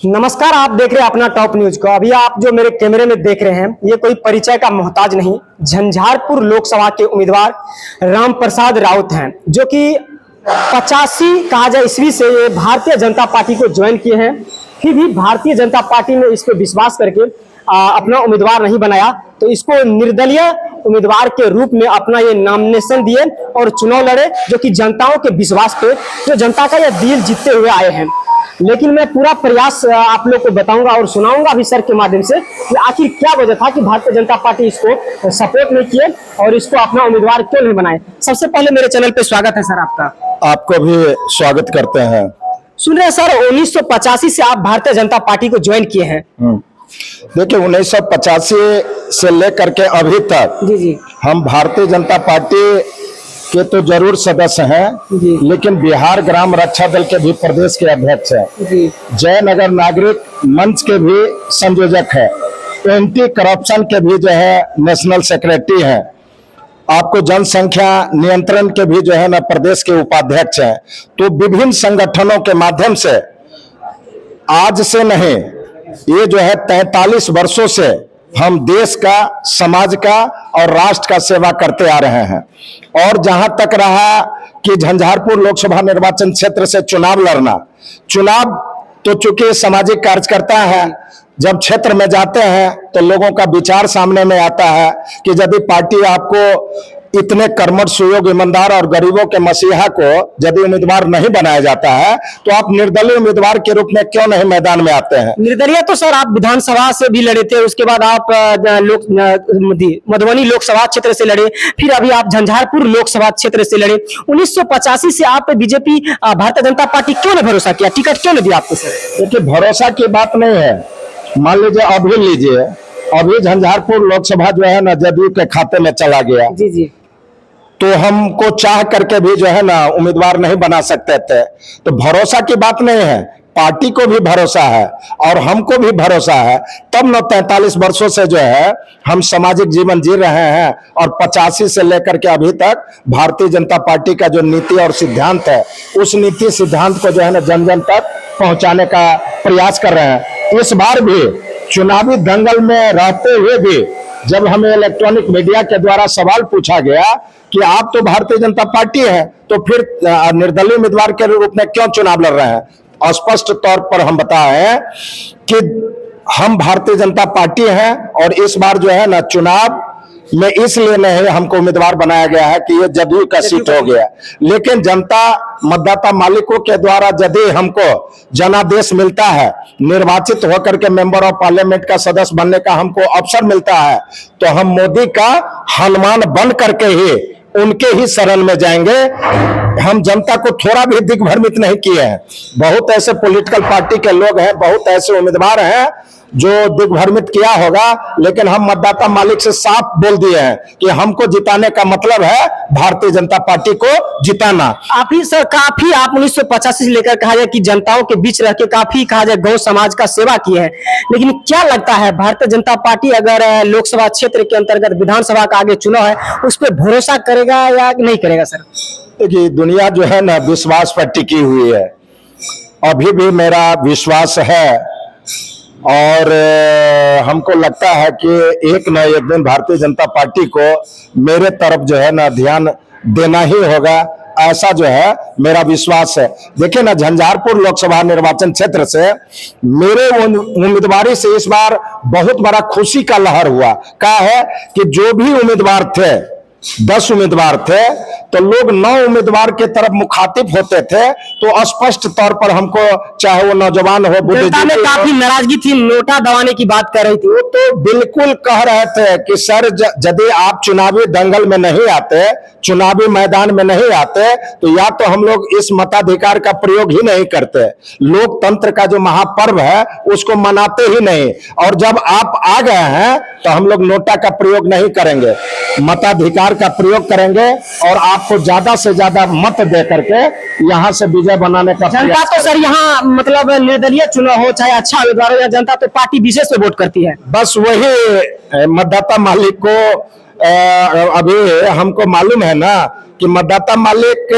नमस्कार, आप देख रहे हैं अपना टॉप न्यूज को। अभी आप जो मेरे कैमरे में देख रहे हैं, ये कोई परिचय का मोहताज नहीं, झंझारपुर लोकसभा के उम्मीदवार राम प्रसाद राउत हैं, जो कि 85 कहा जाए ईस्वी से ये भारतीय जनता पार्टी को ज्वाइन किए हैं। फिर भी भारतीय जनता पार्टी ने इस पर विश्वास करके अपना उम्मीदवार नहीं बनाया, तो इसको निर्दलीय उम्मीदवार के रूप में अपना ये नॉमिनेशन दिए और चुनाव लड़े, जो कि जनताओं के विश्वास पे, जो जनता का ये दिल जीतते हुए आए हैं। लेकिन मैं पूरा प्रयास आप लोग को बताऊंगा और सुनाऊंगा भी सर के माध्यम से कि आखिर क्या वजह था कि भारतीय जनता पार्टी इसको सपोर्ट नहीं किए और इसको अपना उम्मीदवार क्यों नहीं बनाए। सबसे पहले मेरे चैनल पे स्वागत है सर आपका। आपको भी स्वागत करते हैं। सुन रहे हैं सर, 1985 से आप भारतीय जनता पार्टी को ज्वाइन किए हैं। देखिए, 1985 से लेकर के अभी तक जी हम भारतीय जनता पार्टी के तो जरूर सदस्य हैं, लेकिन बिहार ग्राम रक्षा दल के भी प्रदेश के अध्यक्ष हैं, जयनगर नागरिक मंच के भी संयोजक है, एंटी करप्शन के भी जो है नेशनल सेक्रेटरी हैं, आपको जनसंख्या नियंत्रण के भी जो है ना प्रदेश के उपाध्यक्ष हैं। तो विभिन्न संगठनों के माध्यम से आज से नहीं, ये जो है 43 वर्षों से हम देश का, समाज का और राष्ट्र का सेवा करते आ रहे हैं। और जहां तक रहा कि झंझारपुर लोकसभा निर्वाचन क्षेत्र से चुनाव लड़ना, चुनाव तो चूंकि सामाजिक कार्यकर्ता है, जब क्षेत्र में जाते हैं तो लोगों का विचार सामने में आता है कि यदि पार्टी आपको इतने कर्मठ, सुयोग्य, ईमानदार और गरीबों के मसीहा को यदि उम्मीदवार नहीं बनाया जाता है, तो आप निर्दलीय उम्मीदवार के रूप में क्यों नहीं मैदान में आते हैं। निर्दलीय तो सर आप विधानसभा से भी लड़े थे, उसके बाद आप मधुबनी लोकसभा क्षेत्र से लड़े, फिर अभी आप झंझारपुर लोकसभा क्षेत्र से लड़े। 1985 से आप बीजेपी भारतीय जनता पार्टी क्यों नहीं भरोसा किया, टिकट क्यों नहीं दिया आपको सर? देखिए, भरोसा की बात नहीं है। मान लीजिए अभी झंझारपुर लोकसभा जो है ना जदयू के खाते में चला गया, जी, तो हमको चाह करके भी जो है ना उम्मीदवार नहीं बना सकते थे। तो भरोसा की बात नहीं है, पार्टी को भी भरोसा है और हमको भी भरोसा है, तब न 43 वर्षों से जो है हम सामाजिक जीवन जी रहे हैं और 85 से लेकर के अभी तक भारतीय जनता पार्टी का जो नीति और सिद्धांत है, उस नीति सिद्धांत को जो है ना जन जन तक पहुंचाने का प्रयास कर रहे हैं। इस बार भी चुनावी दंगल में रहते हुए भी जब हमें इलेक्ट्रॉनिक मीडिया के द्वारा सवाल पूछा गया कि आप तो भारतीय जनता पार्टी है, तो फिर निर्दलीय उम्मीदवार के रूप में क्यों चुनाव लड़ रहे हैं, स्पष्ट तौर पर हम बताएं कि हम भारतीय जनता पार्टी हैं और इस बार जो है ना चुनाव में इसलिए नहीं हमको उम्मीदवार बनाया गया है कि ये जदयू का सीट हो गया, लेकिन जनता मतदाता मालिकों के द्वारा यदि हमको जनादेश मिलता है, निर्वाचित होकर के मेंबर ऑफ पार्लियामेंट का सदस्य बनने का हमको अवसर मिलता है, तो हम मोदी का हनुमान बन करके ही उनके ही शरण में जाएंगे। हम जनता को थोड़ा भी दिग्भ्रमित नहीं किए हैं। बहुत ऐसे पॉलिटिकल पार्टी के लोग हैं, बहुत ऐसे उम्मीदवार हैं जो दिग्भ्रमित किया होगा, लेकिन हम मतदाता मालिक से साफ बोल दिए हैं कि हमको जिताने का मतलब है भारतीय जनता पार्टी को जिताना। आप ही सर काफी आप 1985 से लेकर कहा जाए कि जनताओं के बीच रह के काफी कहा जाए गौ समाज का सेवा किए हैं, लेकिन क्या लगता है भारतीय जनता पार्टी अगर लोकसभा क्षेत्र के अंतर्गत विधानसभा का आगे चुनाव है, उस पर भरोसा करेगा या नहीं करेगा सर? देखिए, दुनिया जो है ना विश्वास पर टिकी हुई है, अभी भी मेरा विश्वास है और हमको लगता है कि एक न एक दिन भारतीय जनता पार्टी को मेरे तरफ जो है ना ध्यान देना ही होगा, ऐसा जो है मेरा विश्वास है। देखिए ना, झंझारपुर लोकसभा निर्वाचन क्षेत्र से मेरे उम्मीदवारी से इस बार बहुत बड़ा खुशी का लहर हुआ। क्या है कि जो भी उम्मीदवार थे, 10 उम्मीदवार थे, तो लोग 9 उम्मीदवार के तरफ मुखातिब होते थे, तो स्पष्ट तौर पर हमको, चाहे वो नौजवान हो, जनता में काफी नाराजगी थी, नोटा दबाने की बात कर रही थी। वो तो बिल्कुल कह रहे थे कि सर यदि आप चुनावी दंगल में नहीं आते, चुनावी मैदान में नहीं आते, तो या तो हम लोग इस मताधिकार का प्रयोग ही नहीं करते, लोकतंत्र का जो महापर्व है उसको मनाते ही नहीं, और जब आप आ गए हैं तो हम लोग नोटा का प्रयोग नहीं करेंगे, मताधिकार का प्रयोग करेंगे और आपको ज्यादा से ज्यादा मत दे करके यहाँ से विजय बनाने का जनता तो सर यहाँ मतलब निर्दलीय चुनाव हो चाहे अच्छा उम्मीदवार हो, या जनता तो पार्टी विशेष पे वोट करती है। बस वही मतदाता मालिक को अभी हमको मालूम है ना कि मतदाता मालिक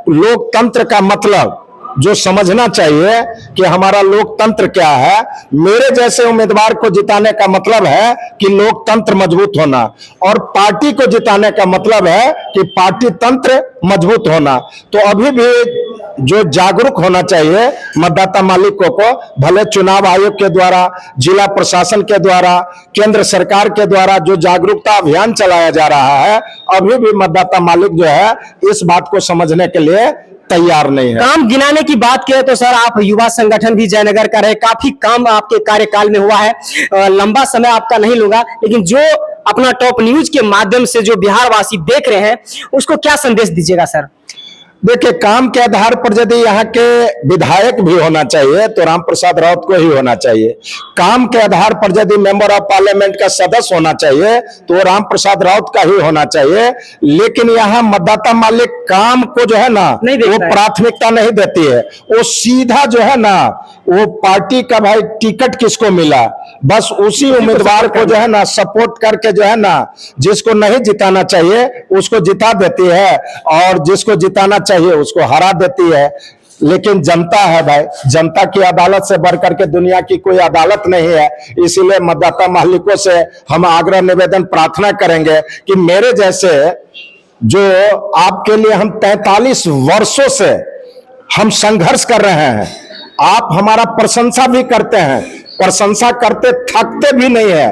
लोकतंत्र का मतलब जो समझना चाहिए कि हमारा लोकतंत्र क्या है। मेरे जैसे उम्मीदवार को जिताने का मतलब है कि लोकतंत्र मजबूत होना, और पार्टी को जिताने का मतलब है कि पार्टी तंत्र मजबूत होना। तो अभी भी जो जागरूक होना चाहिए मतदाता मालिकों को, भले चुनाव आयोग के द्वारा, जिला प्रशासन के द्वारा, केंद्र सरकार के द्वारा जो जागरूकता अभियान चलाया जा रहा है, अभी भी मतदाता मालिक जो है इस बात को समझने के लिए तैयार नहीं है। काम गिनाने की बात करें तो सर, आप युवा संगठन भी जयनगर का रहे, काफी काम आपके कार्यकाल में हुआ है। लंबा समय आपका नहीं लूंगा, लेकिन जो अपना टॉप न्यूज के माध्यम से जो बिहार वासी देख रहे हैं उसको क्या संदेश दीजिएगा सर? देखिए, काम के आधार पर यदि यहाँ के विधायक भी होना चाहिए तो राम प्रसाद राउत को ही होना चाहिए। काम के आधार पर यदि मेंबर ऑफ पार्लियामेंट का सदस्य होना चाहिए तो राम प्रसाद राउत का ही होना चाहिए। लेकिन यहाँ मतदाता मालिक काम को जो है ना वो प्राथमिकता नहीं देती है। वो सीधा जो है ना वो पार्टी का भाई टिकट किसको मिला, बस उसी उम्मीदवार को जो है ना सपोर्ट करके जो है ना जिसको नहीं जिताना चाहिए उसको जिता देती है, और जिसको जिताना चाहिए उसको हरा देती है। लेकिन जनता है भाई, जनता की अदालत से बढ़कर के दुनिया की कोई अदालत नहीं है। इसीलिए मतदाता मालिकों से हम आग्रह निवेदन प्रार्थना करेंगे कि मेरे जैसे जो आपके लिए हम 43 वर्षों से हम संघर्ष कर रहे हैं, आप हमारा प्रशंसा भी करते हैं, प्रशंसा करते थकते भी नहीं है।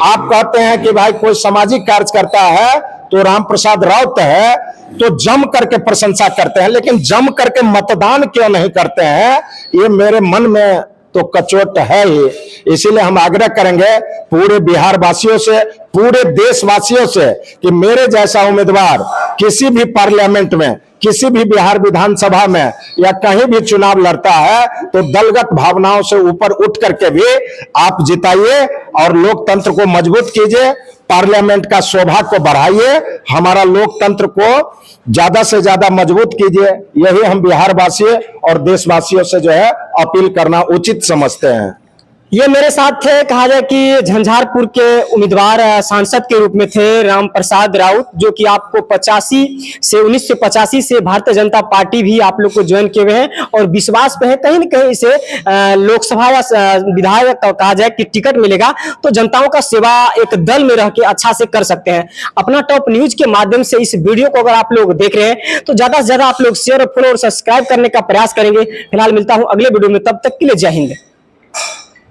आप कहते हैं कि भाई कोई सामाजिक कार्य करता है तो राम प्रसाद राउत है, तो जम करके प्रशंसा करते हैं, लेकिन जम करके मतदान क्यों नहीं करते हैं, ये मेरे मन में तो कचोट है ही। इसीलिए हम आग्रह करेंगे पूरे बिहार वासियों से, पूरे देशवासियों से कि मेरे जैसा उम्मीदवार किसी भी पार्लियामेंट में, किसी भी बिहार विधानसभा में या कहीं भी चुनाव लड़ता है तो दलगत भावनाओं से ऊपर उठ करके भी आप जिताइए और लोकतंत्र को मजबूत कीजिए, पार्लियामेंट का शोभा को बढ़ाइए, हमारा लोकतंत्र को ज्यादा से ज्यादा मजबूत कीजिए। यही हम बिहार वासियों और देशवासियों से जो है अपील करना उचित समझते हैं। ये मेरे साथ थे, कहा जाए कि झंझारपुर के उम्मीदवार सांसद के रूप में थे राम प्रसाद राउत, जो कि आपको 1985 से भारतीय जनता पार्टी भी आप लोग को ज्वाइन किए हुए हैं और विश्वास पे है कहीं न कहीं इसे लोकसभा या विधायक कहा जाए कि टिकट मिलेगा तो जनताओं का सेवा एक दल में रह के अच्छा से कर सकते हैं। अपना टॉप न्यूज के माध्यम से इस वीडियो को अगर आप लोग देख रहे हैं तो ज्यादा से ज्यादा आप लोग शेयर, फॉलो और सब्सक्राइब करने का प्रयास करेंगे। फिलहाल मिलता हूं अगले वीडियो में, तब तक के लिए जय हिंद।